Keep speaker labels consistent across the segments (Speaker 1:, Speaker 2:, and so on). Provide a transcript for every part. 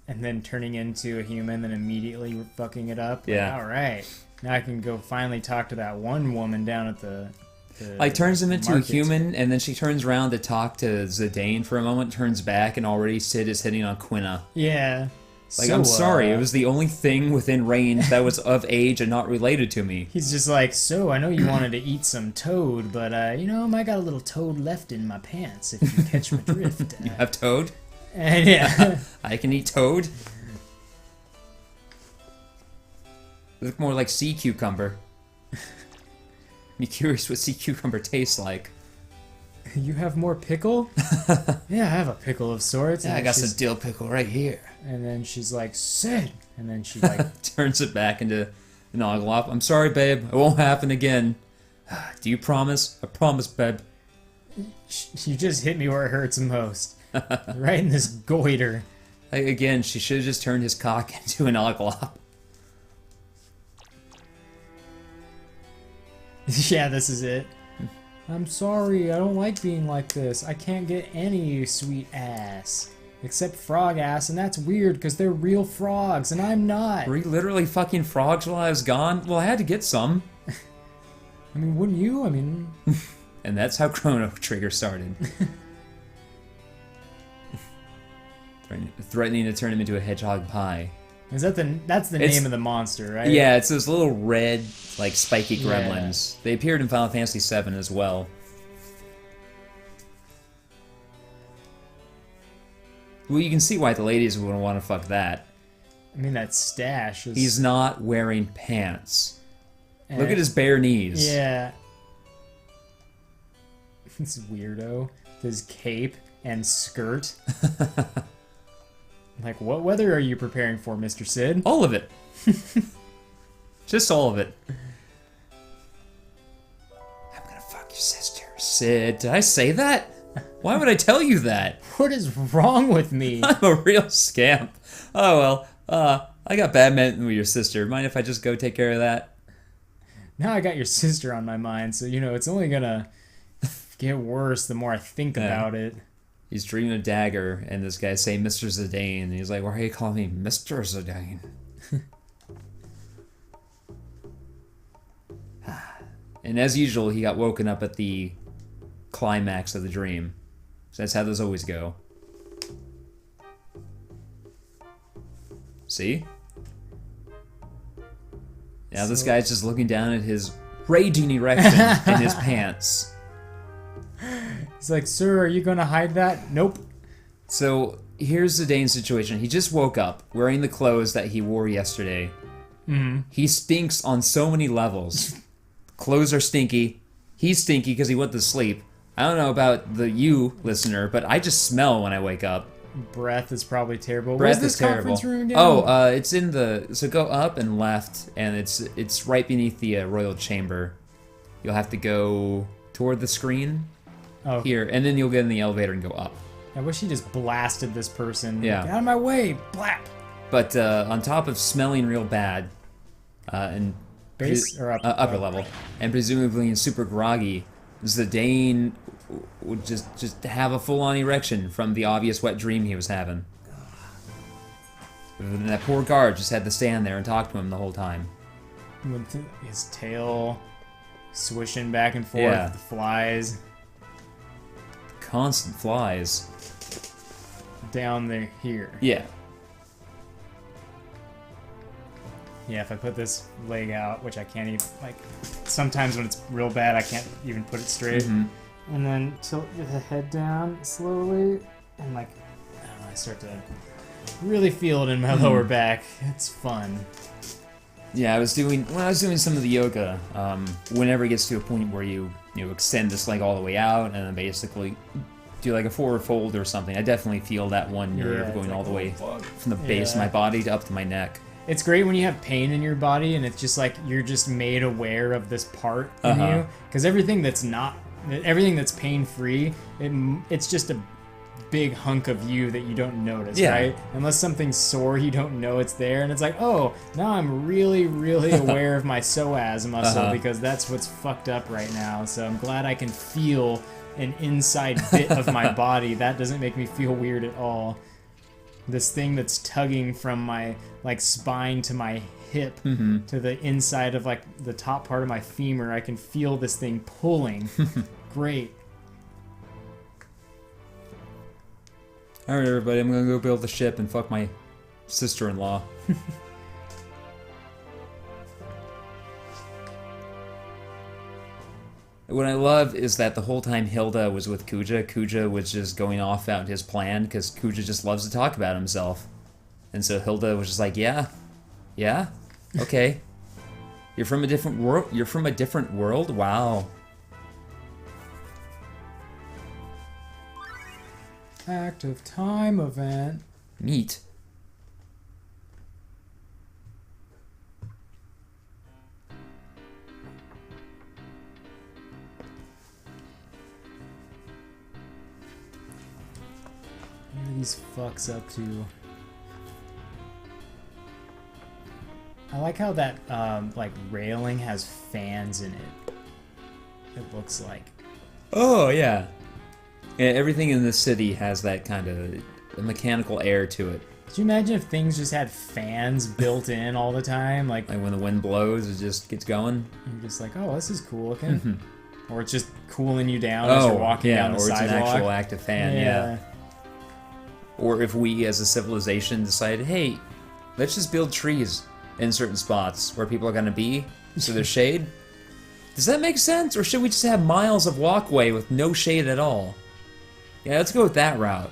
Speaker 1: And then turning into a human, then immediately fucking it up.
Speaker 2: Yeah.
Speaker 1: All right. Now I can go finally talk to that one woman down at the
Speaker 2: Like, turns him into
Speaker 1: market.
Speaker 2: a human, and then she turns around to talk to Zidane for a moment, turns back, and already Sid is hitting on Quina.
Speaker 1: Yeah.
Speaker 2: Like,
Speaker 1: So,
Speaker 2: I'm sorry, it was the only thing within range that was of age and not related to me.
Speaker 1: He's just like, so I know you wanted to eat some toad, but, you know, I got a little toad left in my pants, if you catch my drift.
Speaker 2: You have toad?
Speaker 1: And yeah.
Speaker 2: I can eat toad? Look more like sea cucumber. Be curious what sea cucumber tastes like.
Speaker 1: You have more pickle? Yeah, I have a pickle of sorts.
Speaker 2: Yeah,
Speaker 1: And
Speaker 2: I got
Speaker 1: she's-
Speaker 2: some dill pickle right here.
Speaker 1: And then she's like, Sid! And then she like...
Speaker 2: Turns it back into an oglop. I'm sorry, babe. It won't happen again. Do you promise? I promise, babe.
Speaker 1: You just hit me where it hurts the most. Right in this goiter.
Speaker 2: Again, she should have just turned his cock into an oglop.
Speaker 1: Yeah, this is it. I'm sorry, I don't like being like this. I can't get any sweet ass. Except frog ass, and that's weird because they're real frogs, and I'm not.
Speaker 2: Were you literally fucking frogs while I was gone? Well, I had to get some.
Speaker 1: I mean, wouldn't you? I mean...
Speaker 2: And that's how Chrono Trigger started. Threatening to turn him into a hedgehog pie.
Speaker 1: Is that that's the name of the monster, right?
Speaker 2: Yeah, it's those little red, like, spiky
Speaker 1: Yeah.
Speaker 2: gremlins. They appeared in Final Fantasy VII as well. Well, you can see why the ladies would want to fuck that.
Speaker 1: I mean, that stash is...
Speaker 2: He's not wearing pants. Look at his bare knees.
Speaker 1: Yeah. This weirdo. His cape and skirt. Like, what weather are you preparing for, Mr. Sid?
Speaker 2: All of it. Just all of it. I'm gonna fuck your sister. Sid, did I say that? Why would I tell you that?
Speaker 1: What is wrong with me?
Speaker 2: I'm a real scamp. Oh well, I got badminton with your sister. Mind if I just go take care of that?
Speaker 1: Now I got your sister on my mind, so, you know, it's only gonna get worse the more I think about it.
Speaker 2: He's dreaming a dagger, and this guy's saying Mr. Zidane, and he's like, why are you calling me Mr. Zidane? And as usual, he got woken up at the climax of the dream. So that's how those always go. See? Now this guy's just looking down at his raging erection in his pants.
Speaker 1: He's like, sir, are you gonna hide that? Nope.
Speaker 2: So here's Zidane's situation. He just woke up wearing the clothes that he wore yesterday.
Speaker 1: Mm-hmm.
Speaker 2: He stinks on so many levels. Clothes are stinky. He's stinky because he went to sleep. I don't know about you, listener, but I just smell when I wake up.
Speaker 1: Breath is probably terrible.
Speaker 2: Breath
Speaker 1: Where's this
Speaker 2: is terrible.
Speaker 1: conference room again?
Speaker 2: Oh, it's in the... So go up and left, and it's right beneath the royal chamber. You'll have to go toward the screen here, and then you'll get in the elevator and go up.
Speaker 1: I wish he just blasted this person.
Speaker 2: Yeah.
Speaker 1: Get out of my way! Blap!
Speaker 2: But on top of smelling real bad, and
Speaker 1: Base or
Speaker 2: upper level, and presumably in super groggy, Zidane would just have a full-on erection from the obvious wet dream he was having. And that poor guard just had to stand there and talk to him the whole time.
Speaker 1: With his tail swishing back and forth,
Speaker 2: Yeah.
Speaker 1: the flies
Speaker 2: Constant flies.
Speaker 1: down there here.
Speaker 2: Yeah.
Speaker 1: Yeah, if I put this leg out, which I can't even, like, sometimes when it's real bad, I can't even put it straight.
Speaker 2: Mm-hmm.
Speaker 1: And then tilt the head down slowly, and, like, I don't know, I start to really feel it in my lower back. It's fun.
Speaker 2: Yeah, when I was doing some of the yoga, whenever it gets to a point where you extend this leg all the way out and then basically do like a forward fold or something, I definitely feel that one nerve
Speaker 1: Yeah,
Speaker 2: going
Speaker 1: it's
Speaker 2: all
Speaker 1: like,
Speaker 2: the way
Speaker 1: oh, fuck.
Speaker 2: from the base of my body to up to my neck.
Speaker 1: It's great when you have pain in your body and it's just like you're just made aware of this part in you, because everything that's pain-free, it's just big hunk of you that you don't notice,
Speaker 2: Yeah.
Speaker 1: right? Unless something's sore, you don't know it's there, and it's like, oh, now I'm really, really aware of my psoas muscle because that's what's fucked up right now. So I'm glad I can feel an inside bit of my body. That doesn't make me feel weird at all. This thing that's tugging from my like spine to my hip to the inside of like the top part of my femur, I can feel this thing pulling. Great.
Speaker 2: Alright, everybody, I'm gonna go build the ship and fuck my sister-in-law. What I love is that the whole time Hilda was with Kuja, Kuja was just going off about his plan, because Kuja just loves to talk about himself. And so Hilda was just like, yeah, okay. You're from a different world? You're from a different world? Wow.
Speaker 1: Active time event.
Speaker 2: Neat.
Speaker 1: What are these fucks up to? I like how that like railing has fans in it. It looks like.
Speaker 2: Oh, yeah. Yeah, everything in the city has that kind of mechanical air to it.
Speaker 1: Could you imagine if things just had fans built in all the time? Like
Speaker 2: Like when the wind blows, it just gets going.
Speaker 1: you're just like, oh, this is cool looking. Or it's just cooling you down as you're walking down the
Speaker 2: or it's
Speaker 1: sidewalk.
Speaker 2: an actual active fan, yeah. Or if we as a civilization decided, hey, let's just build trees in certain spots where people are going to be, so there's shade. Does that make sense? Or should we just have miles of walkway with no shade at all? Yeah, let's go with that route.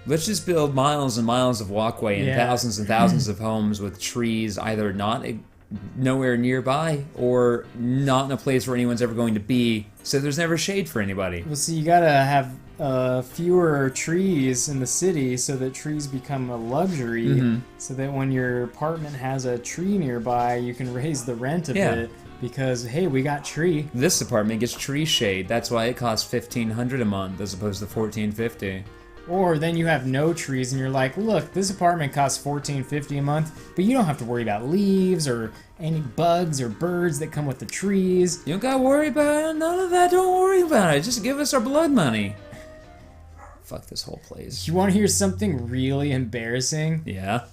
Speaker 2: Let's just build miles and miles of walkway and thousands of homes with trees either nowhere nearby or not in a place where anyone's ever going to be, so there's never shade for anybody.
Speaker 1: Well, see, you gotta have fewer trees in the city so that trees become a luxury, so that when your apartment has a tree nearby, you can raise the rent a bit because, hey, we got tree.
Speaker 2: This apartment gets tree shade. That's why it costs $1,500 a month as opposed to $1,450.
Speaker 1: Or then you have no trees and you're like, look, this apartment costs $1,450 a month, but you don't have to worry about leaves or any bugs or birds that come with the trees.
Speaker 2: You don't gotta worry about it. None of that. Don't worry about it. Just give us our blood money. Fuck this whole place.
Speaker 1: You want to hear something really embarrassing?
Speaker 2: Yeah.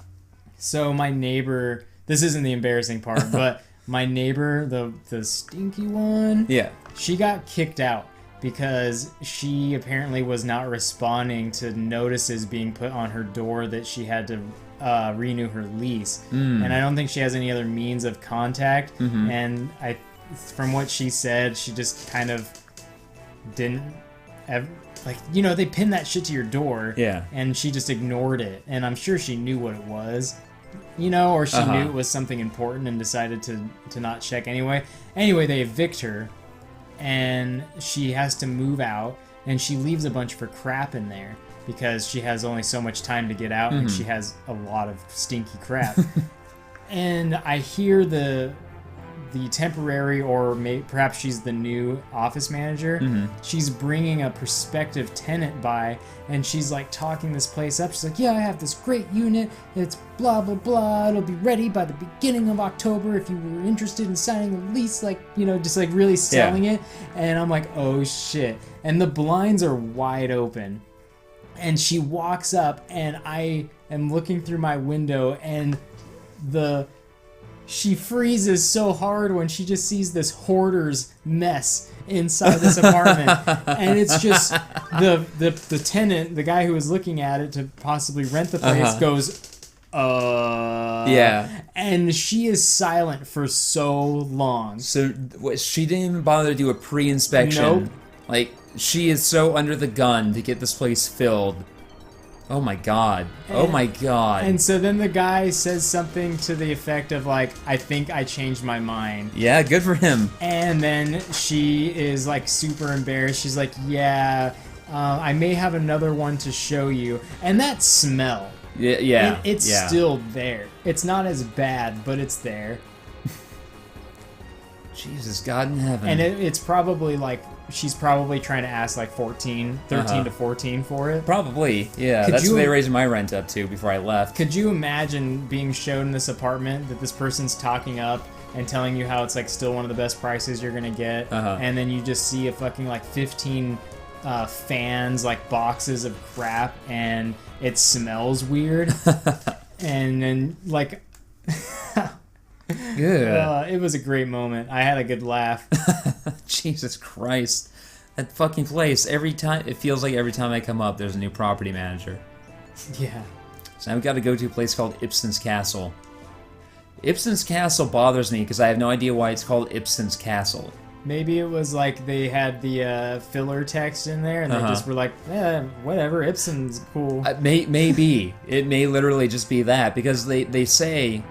Speaker 1: So my neighbor, this isn't the embarrassing part, but my neighbor, the stinky one, she got kicked out because she apparently was not responding to notices being put on her door that she had to renew her lease. And I don't think she has any other means of contact. And from what she said, she just kind of didn't ever, like, you know, they pin that shit to your door.
Speaker 2: Yeah.
Speaker 1: And she just ignored it. And I'm sure she knew what it was, you know, or she knew it was something important and decided to not check anyway. Anyway, they evict her. And she has to move out, and she leaves a bunch of her crap in there because she has only so much time to get out, and she has a lot of stinky crap. And I hear the temporary, or perhaps she's the new office manager. She's bringing a prospective tenant by, and she's like talking this place up. She's like, yeah, I have this great unit. It's blah, blah, blah. It'll be ready by the beginning of October if you were interested in signing a lease, like, you know, just like really selling it. And I'm like, oh shit. And the blinds are wide open. And she walks up, and I am looking through my window, and she freezes so hard when she just sees this hoarder's mess inside this apartment. And it's just the tenant, the guy who was looking at it to possibly rent the place, goes, yeah. And she is silent for so long.
Speaker 2: So she didn't even bother to do a pre-inspection.
Speaker 1: Nope.
Speaker 2: Like, she is so under the gun to get this place filled. Oh my god. Oh my god.
Speaker 1: And so then the guy says something to the effect of like, I think I changed my mind.
Speaker 2: Yeah, good for him.
Speaker 1: And then she is like super embarrassed. She's like, yeah, I may have another one to show you. And that smell.
Speaker 2: Yeah.
Speaker 1: It's still there. It's not as bad, but it's there.
Speaker 2: Jesus, God in heaven.
Speaker 1: And it's probably like, she's probably trying to ask like 13 to 14 for it.
Speaker 2: Probably, yeah. That's what they raised my rent up to before I left.
Speaker 1: Could you imagine being shown this apartment that this person's talking up and telling you how it's like still one of the best prices you're gonna get, and then you just see a fucking like 15 fans, like boxes of crap, and it smells weird, and then like it was a great moment. I had a good laugh.
Speaker 2: Jesus Christ, that fucking place, every time it feels like every time I come up there's a new property manager.
Speaker 1: Yeah.
Speaker 2: So I've got to go to a place called Ibsen's Castle. Ibsen's Castle bothers me because I have no idea why it's called Ibsen's Castle.
Speaker 1: Maybe it was like they had the filler text in there and they just were like, whatever, Ibsen's cool.
Speaker 2: Maybe. It may literally just be that, because they say...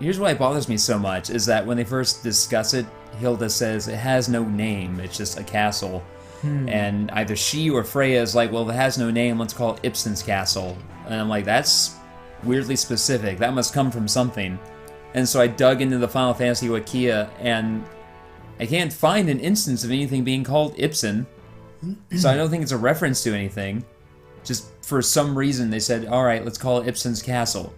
Speaker 2: Here's why it bothers me so much, is that when they first discuss it, Hilda says it has no name, it's just a castle. And either she or Freya is like, well, it has no name, let's call it Ibsen's Castle. And I'm like, that's weirdly specific. That must come from something. And so I dug into the Final Fantasy Wikia, and I can't find an instance of anything being called Ibsen. So I don't think it's a reference to anything. Just for some reason they said, alright, let's call it Ibsen's Castle.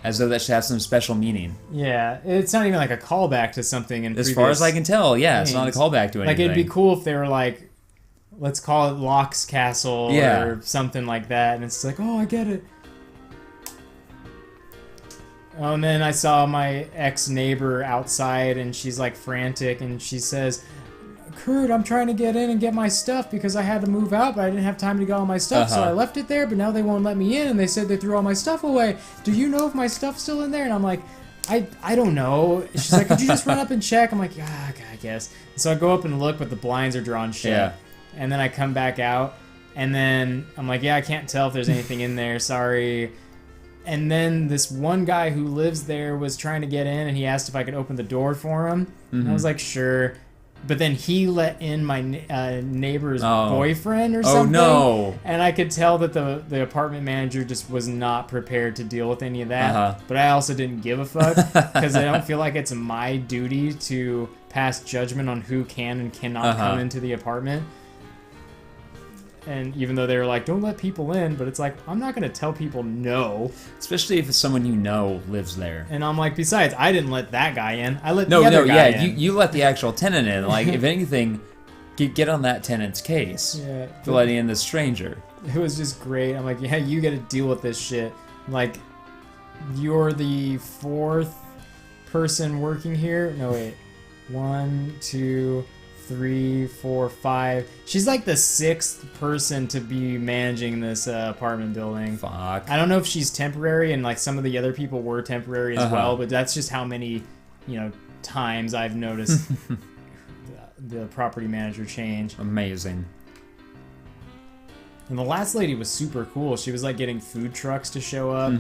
Speaker 2: As though that should have some special meaning.
Speaker 1: Yeah, it's not even like a callback to something in previous...
Speaker 2: As far as I can tell, yeah, it's not a callback to anything.
Speaker 1: Like, it'd be cool if they were like, let's call it Locke's Castle or something like that, and it's like, oh, I get it. Oh, and then I saw my ex-neighbor outside, and she's like frantic, and she says, Kurt, I'm trying to get in and get my stuff because I had to move out, but I didn't have time to get all my stuff, so I left it there, but now they won't let me in, and they said they threw all my stuff away. Do you know if my stuff's still in there? And I'm like, I don't know. She's like, could you just run up and check? I'm like, yeah, I guess. And so I go up and look, but the blinds are drawn shut. Yeah. And then I come back out, and then I'm like, yeah, I can't tell if there's anything in there, sorry. And then this one guy who lives there was trying to get in, and he asked if I could open the door for him. And I was like, sure. But then he let in my neighbor's boyfriend or something. Oh, no. And I could tell that the apartment manager just was not prepared to deal with any of that. But I also didn't give a fuck because I don't feel like it's my duty to pass judgment on who can and cannot come into the apartment. And even though they were like, don't let people in, but it's like, I'm not going to tell people no.
Speaker 2: Especially if it's someone you know lives there.
Speaker 1: And I'm like, besides, I didn't let that guy in. I let the other guy in.
Speaker 2: You let the actual tenant in. Like, if anything, get on that tenant's case for letting in this stranger.
Speaker 1: It was just great. I'm like, yeah, you got to deal with this shit. Like, you're the fourth person working here. No, wait. 1, 2... 3, 4, 5. She's like the 6th person to be managing this apartment building.
Speaker 2: Fuck.
Speaker 1: I don't know if she's temporary, and like some of the other people were temporary as well, but that's just how many, times I've noticed the property manager change.
Speaker 2: Amazing.
Speaker 1: And the last lady was super cool. She was like getting food trucks to show up,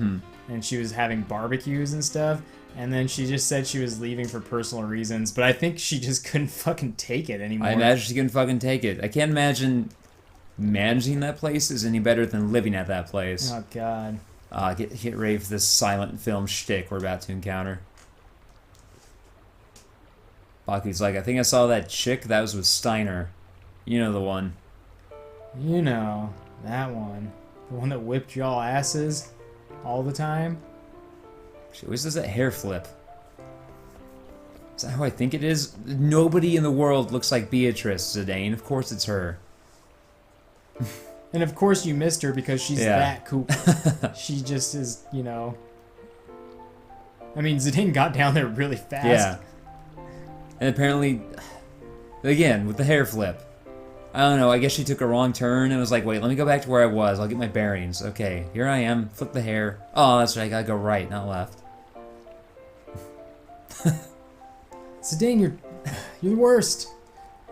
Speaker 1: and she was having barbecues and stuff. And then she just said she was leaving for personal reasons, but I think she just couldn't fucking take it anymore.
Speaker 2: I imagine she couldn't fucking take it. I can't imagine managing that place is any better than living at that place.
Speaker 1: Oh, God.
Speaker 2: Get ready for this silent film shtick we're about to encounter. Baku's like, I think I saw that chick that was with Steiner. You know the one.
Speaker 1: You know, that one. The one that whipped y'all asses all the time.
Speaker 2: She always does that hair flip. Is that how I think it is? Nobody in the world looks like Beatrice Zidane. Of course it's her.
Speaker 1: And of course you missed her because she's that cool. She just is, I mean, Zidane got down there really fast.
Speaker 2: Yeah. And apparently, again, with the hair flip. I don't know, I guess she took a wrong turn and was like, wait, let me go back to where I was. I'll get my bearings. Okay, here I am. Flip the hair. Oh, that's right, I gotta go right, not left.
Speaker 1: Zidane, you're the worst.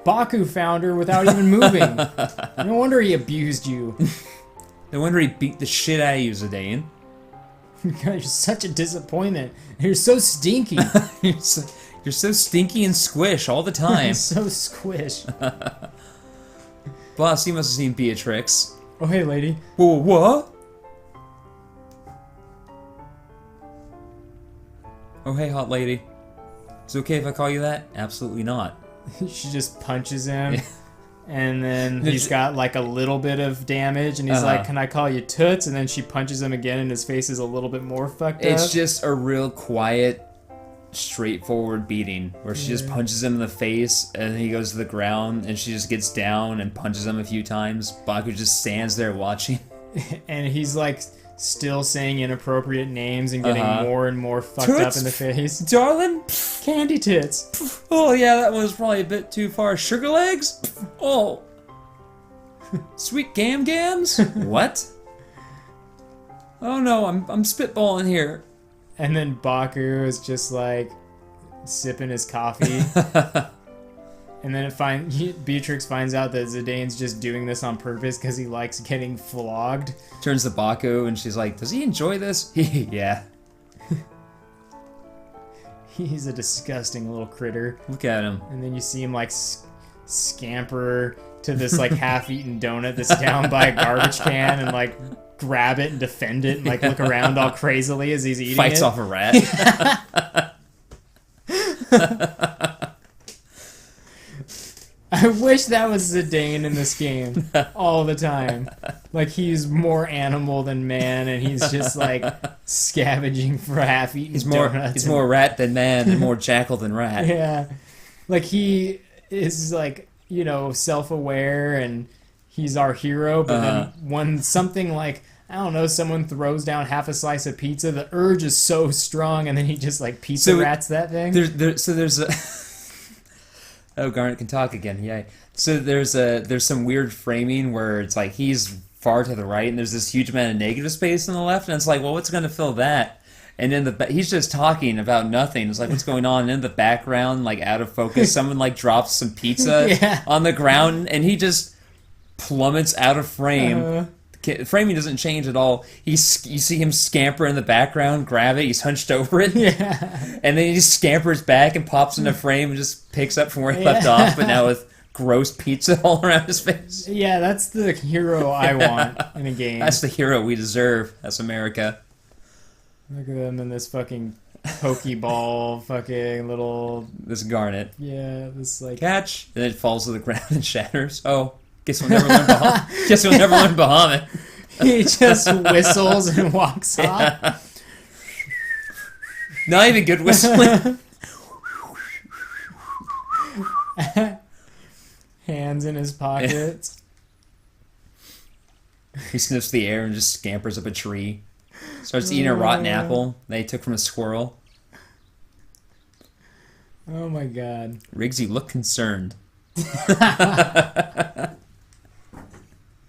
Speaker 1: Baku found her without even moving. No wonder he abused you.
Speaker 2: No wonder he beat the shit out of you, Zidane.
Speaker 1: You're such a disappointment. You're so stinky.
Speaker 2: You're so stinky and squish all the time.
Speaker 1: So squish.
Speaker 2: Boss, you must have seen Beatrix.
Speaker 1: Oh, hey, lady.
Speaker 2: Whoa, what? Oh, hey, hot lady. Is it okay if I call you that? Absolutely not.
Speaker 1: She just punches him. And then he's got like a little bit of damage, and he's like, "Can I call you Toots?" And then she punches him again, and his face is a little bit more fucked up.
Speaker 2: It's just a real quiet, straightforward beating where she just punches him in the face, and then he goes to the ground, and she just gets down and punches him a few times. Baku just stands there watching.
Speaker 1: And he's like still saying inappropriate names and getting more and more fucked
Speaker 2: Toots,
Speaker 1: up in the face.
Speaker 2: Darling?
Speaker 1: Candy tits.
Speaker 2: Oh yeah, that was probably a bit too far. Sugar legs? Oh. Sweet gams? What? Oh no, I'm spitballing here.
Speaker 1: And then Baku is just like sipping his coffee. And then Beatrix finds out that Zidane's just doing this on purpose because he likes getting flogged.
Speaker 2: Turns to Baku and she's like, "Does he enjoy this?" Yeah.
Speaker 1: He's a disgusting little critter.
Speaker 2: Look at him.
Speaker 1: And then you see him like scamper to this like half-eaten donut that's down by a garbage can and like grab it and defend it and like look around all crazily as he's eating
Speaker 2: Fights
Speaker 1: it.
Speaker 2: off a rat.
Speaker 1: I wish that was Zidane in this game all the time. Like, he's more animal than man, and he's just, like, scavenging for half-eaten donuts.
Speaker 2: He's more rat than man, and more jackal than rat.
Speaker 1: Yeah. Like, he is, like, you know, self-aware, and he's our hero, but then when something like, I don't know, someone throws down half a slice of pizza, the urge is so strong, and then he just, like, rats that thing.
Speaker 2: There's a... Oh, Garnet can talk again, yay. So there's some weird framing where it's like he's far to the right and there's this huge amount of negative space on the left, and it's like, well, what's going to fill that? And in he's just talking about nothing. It's like, what's going on? And in the background, like out of focus, someone like drops some pizza on the ground, and he just plummets out of frame. Framing doesn't change at all. You see him scamper in the background, grab it, he's hunched over it, and then he just scampers back and pops into frame and just picks up from where he left off, but now with gross pizza all around his face.
Speaker 1: Yeah, that's the hero I want in a game.
Speaker 2: That's the hero we deserve. That's America.
Speaker 1: Look at him in this fucking pokeball, fucking little...
Speaker 2: This Garnet.
Speaker 1: Yeah, this like...
Speaker 2: Catch! And then it falls to the ground and shatters. Oh. Guess we'll never learn Bahamut. Guess we'll never learn Bahamut.
Speaker 1: He just whistles and walks off.
Speaker 2: Not even good whistling.
Speaker 1: Hands in his pockets.
Speaker 2: He sniffs the air and just scampers up a tree. Starts eating a rotten apple that he took from a squirrel.
Speaker 1: Oh my god.
Speaker 2: Riggs, you look concerned.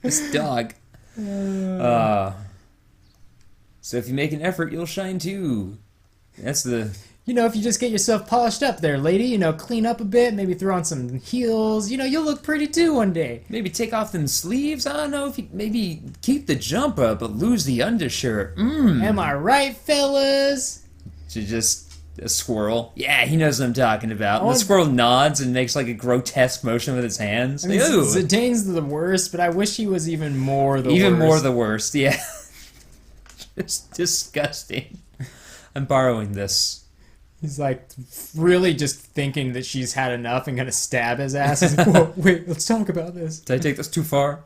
Speaker 2: This dog. So if you make an effort, you'll shine too. That's the...
Speaker 1: You know, if you just get yourself polished up there, lady, you know, clean up a bit, maybe throw on some heels, you know, you'll look pretty too one day.
Speaker 2: Maybe take off them sleeves. I don't know if you maybe keep the jumper but lose the undershirt.
Speaker 1: Am I right, fellas?
Speaker 2: She's just a squirrel. Yeah, he knows what I'm talking about. And the squirrel nods and makes like a grotesque motion with its hands.
Speaker 1: I mean, Zidane's the worst, but I wish he was even more the worst.
Speaker 2: Even more the worst, yeah. Just disgusting. I'm borrowing this.
Speaker 1: He's like really just thinking that she's had enough and gonna stab his ass. He's like, whoa, wait, let's talk about this.
Speaker 2: Did I take this too far?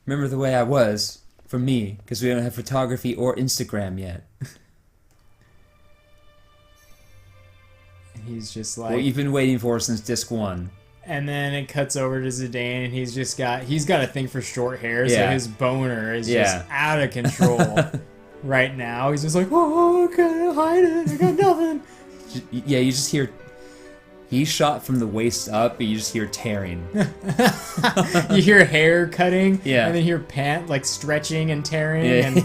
Speaker 2: Remember the way I was, for me, because we don't have photography or Instagram yet.
Speaker 1: He's just like...
Speaker 2: What you've been waiting for since disc 1.
Speaker 1: And then it cuts over to Zidane, and he's got a thing for short hair, so his boner is just out of control right now. He's just like, oh, I can't hide it, I got nothing.
Speaker 2: Yeah, you just hear... He's shot from the waist up, but you just hear tearing.
Speaker 1: You hear hair cutting,
Speaker 2: and
Speaker 1: then you hear pant, like, stretching and tearing, and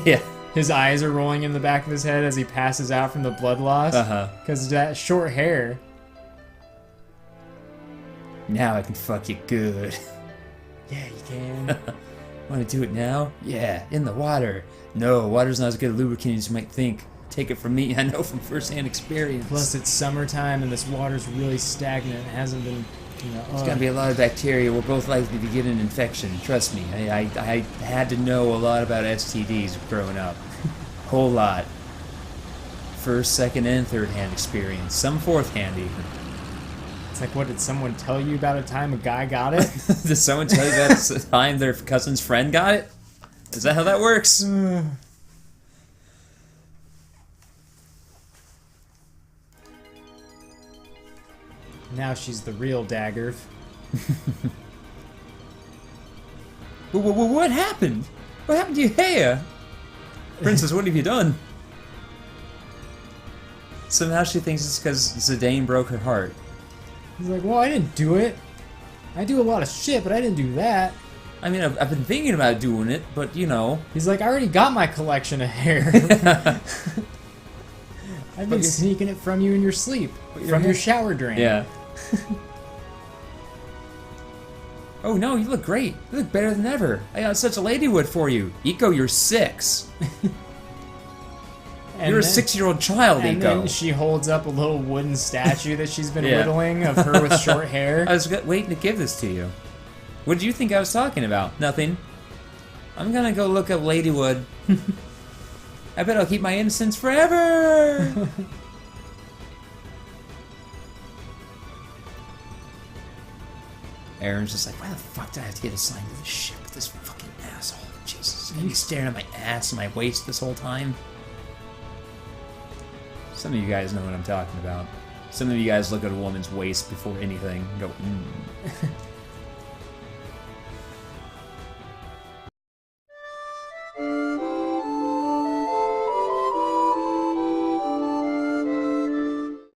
Speaker 1: his eyes are rolling in the back of his head as he passes out from the blood loss. Because that short hair.
Speaker 2: Now I can fuck you good.
Speaker 1: Yeah, you can.
Speaker 2: Want to do it now? Yeah, in the water. No, water's not as good a lubricant as you might think. Take it from me, I know from first-hand experience.
Speaker 1: Plus, it's summertime and this water's really stagnant. It hasn't been, you know...
Speaker 2: There's gonna be a lot of bacteria. We're both likely to get an infection. Trust me. I had to know a lot about STDs growing up. Whole lot. first, second, and third-hand experience. Some fourth-hand, even.
Speaker 1: It's like, what, did someone tell you about a time a guy got it?
Speaker 2: Did someone tell you about the time their cousin's friend got it? Is that how that works?
Speaker 1: Now she's the real dagger.
Speaker 2: What happened? What happened to your hair? Princess, what have you done? Somehow she thinks it's because Zidane broke her heart.
Speaker 1: He's like, well, I didn't do it. I do a lot of shit, but I didn't do that.
Speaker 2: I mean, I've been thinking about doing it, but you know.
Speaker 1: He's like, I already got my collection of hair. I've been sneaking it from you in your sleep. From your shower drain.
Speaker 2: Yeah. Oh no, you look great. You look better than ever. I got such a ladywood for you. Eco, you're 6. You're a 6-year-old child,
Speaker 1: and
Speaker 2: Eco.
Speaker 1: Then she holds up a little wooden statue that she's been whittling of her with short hair.
Speaker 2: I was waiting to give this to you. What did you think I was talking about? Nothing. I'm gonna go look up ladywood. I bet I'll keep my innocence forever! Aaron's just like, why the fuck did I have to get assigned to this ship with this fucking asshole? Jesus, he's gonna be staring at my ass and my waist this whole time. Some of you guys know what I'm talking about. Some of you guys look at a woman's waist before anything and go,